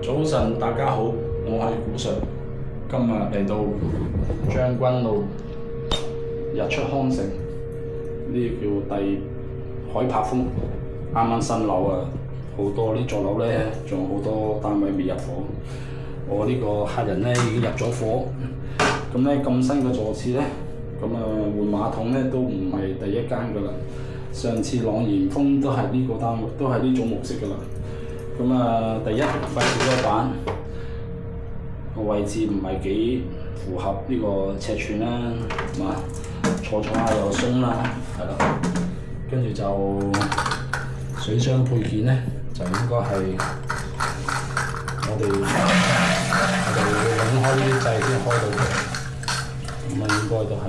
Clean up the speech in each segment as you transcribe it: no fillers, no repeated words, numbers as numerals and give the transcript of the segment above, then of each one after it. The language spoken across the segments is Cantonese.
早晨，大家好，我係古 Sir。今日嚟到將軍路日出康城，呢叫第海柏峰，啱啱新樓啊，好多呢座樓咧，仲有好多單位未入伙。我呢個客人咧已經入咗伙，咁咧咁新嘅座次咧，咁啊換馬桶咧都唔係第一間㗎啦。上次朗然峰都係呢個單位，都係呢種模式㗎啦。咁啊，第一塊小膠板個位置唔係幾符合呢個尺寸啦，係嘛？坐下又鬆啦，係啦。跟住就水箱配件咧，就應該係我哋會擰開呢啲掣先開到嘅。咁啊，應該都係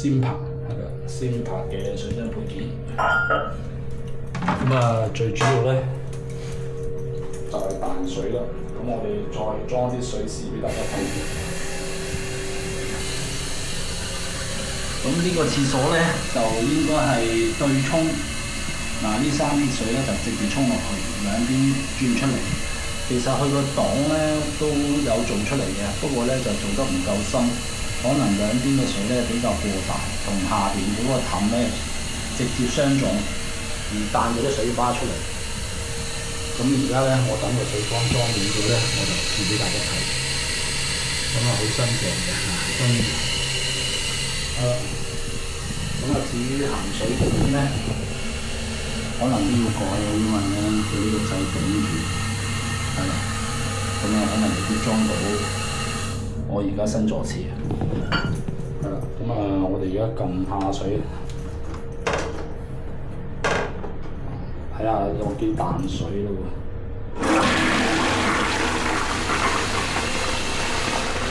先拍，係啦，先拍嘅水箱配件。咁啊，最主要咧就係淡水啦，咁我哋再裝啲水試俾大家睇。咁呢個廁所咧就應該係對沖，嗱呢3啲水咧就直接沖落去，兩邊轉出嚟。其實佢個檔咧都有做出嚟嘅，不過咧就做得唔夠深，可能兩邊嘅水咧比較過大，同下邊嗰個氹咧直接相撞，而彈咗啲水花出嚟。咁而家咧，我等個水缸裝滿咗咧，我就試俾大家睇。咁啊，好新淨嘅，當然。咁啊，至於鹹水管咧，可能都要改啊，因為咧佢呢個掣頂住，係啦。咁啊，可能未必裝到我而家新座次。係啦，咁啊，我哋而家撳下水。睇下有幾淡水咯喎，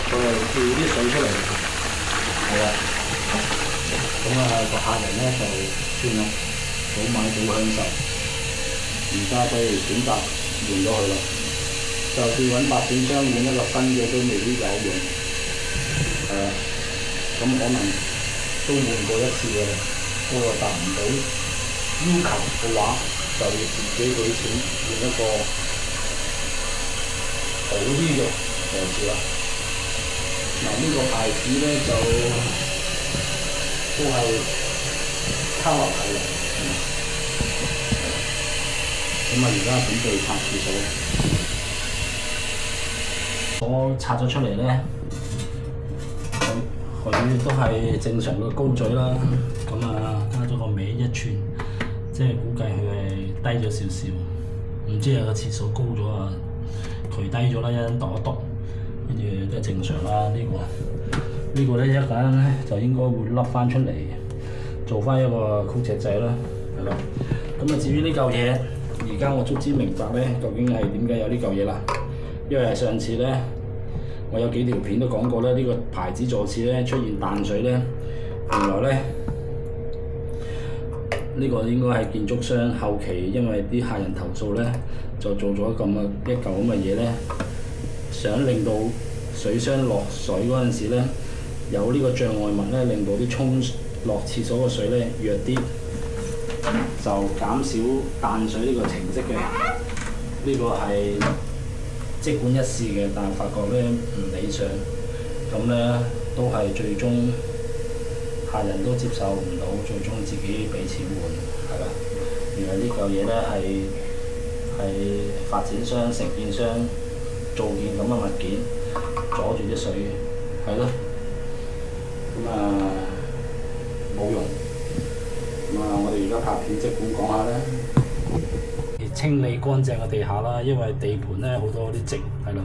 佢係吊啲水出嚟，係啦。咁啊個客人咧就算啦，早買早享受，而家都係選擇換咗佢啦。就算揾發展商換一個新嘅都未必有用，係啊。咁可能都換過一次嘅，不過達唔到要求嘅話，就要自己俾錢換一個好啲嘅座次啦。嗱呢個牌子咧就都係卡樂牌嘅。咁啊而家準備拆廁所，我拆咗出嚟咧，佢都係正常嘅高嘴啦。咁啊加咗個尾1寸。即係估計佢係低咗少少，唔知係個廁所高咗啊，佢低咗啦，一陣度一度，跟住都係正常啦。呢個咧一陣咧就應該會甩翻出嚟，做翻一個曲尺掣啦，係啦。咁啊至於呢嚿嘢，而家我卒之明白咧，究竟係點解有呢嚿嘢啦？因為上次咧，我有幾條片都講過咧，呢個牌子座次咧出現彈水咧，原來咧。呢個應該係建築商後期，因為啲客人投訴咧，就做咗一嚿咁嘅嘢咧，想令到水箱落水嗰陣時咧，有呢個障礙物咧，令到啲沖落廁所嘅水咧弱啲，就減少彈水呢個程式嘅。呢個係即管一試嘅，但係發覺咧唔理想，咁咧都係最終。客人都接受唔到，最終自己俾錢換，係啦。原來呢嚿嘢咧係發展商、承建商做件咁嘅物件，阻住啲水，係咯。咁啊冇用。咁啊，我哋而家拍片即管講下啦。清理乾淨嘅地下啦，因為地盤咧好多啲積，係啦。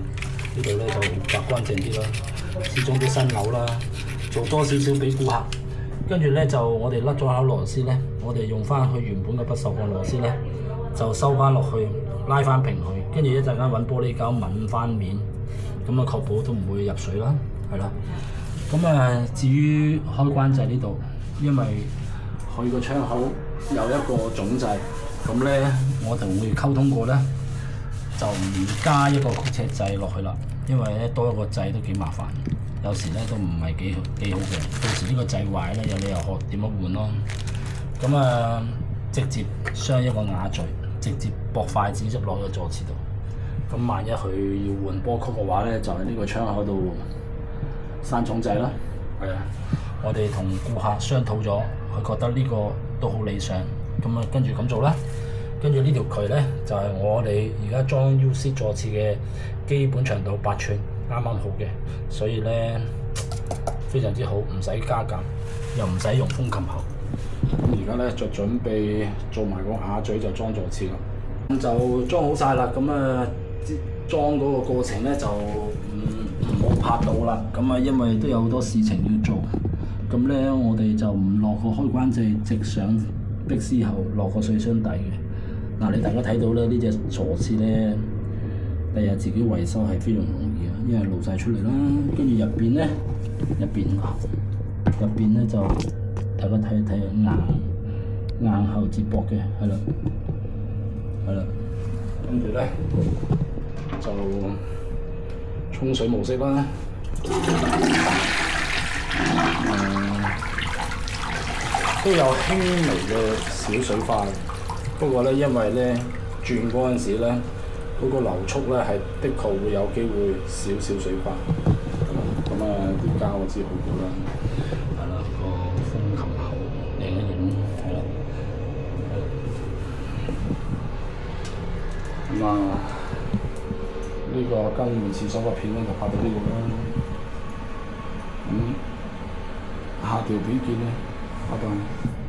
呢度咧就刮乾淨啲啦。始終啲新樓啦，做多少少俾顧客。跟住咧就我哋甩咗口螺絲咧，我哋用翻佢原本嘅不鏽鋼螺絲咧，就收翻落去，拉翻平佢。跟住一陣間揾玻璃膠抿翻面，咁啊確保都唔會入水啦，係啦。咁啊至於開關掣呢度，因為佢個窗口有一個總掣，咁咧我同佢溝通過咧，就唔加一個曲尺掣落去啦，因為咧多一個掣都幾麻煩。有時咧都唔係幾好嘅，到時呢個掣壞咧，有你又學點樣換咯。咁啊，直接鑲一個瓦墜，直接駁筷子就落咗坐廁度。咁萬一佢要換波曲嘅話咧，就喺呢個窗口度閂重掣啦。係啊，我哋同顧客商討咗，佢覺得呢個都好理想，咁啊跟住咁做啦。跟住呢條渠咧就係我哋而家裝 UC 坐廁嘅基本長度8寸，啱啱好嘅，所以咧非常之好，唔使加減，又唔使用風琴喉。咁而家咧就準備做埋個瓦嘴就裝坐廁啦。咁就裝好晒啦，咁啊裝嗰個過程咧就唔好拍到啦。咁啊因為都有好多事情要做，咁咧我哋就唔落個開關掣，直上壁絲喉落個水箱底嘅。嗱，你大家睇到咧，呢隻坐廁咧，第日自己維修係非常容易啊，因為露晒出嚟啦。跟住入邊咧就大家睇一睇硬喉接駁嘅，係啦。跟住咧就沖水模式啦。都有輕微嘅小水花。不過咧，因為咧轉嗰陣時咧，嗰個流速咧係的確會有機會少水花。咁啊，啲膠我知好好啦。係啦，個風琴喉靚一影，係啦。咁啊，呢個更換廁所個片咧就拍到呢度啦。下條片見咧，拜拜。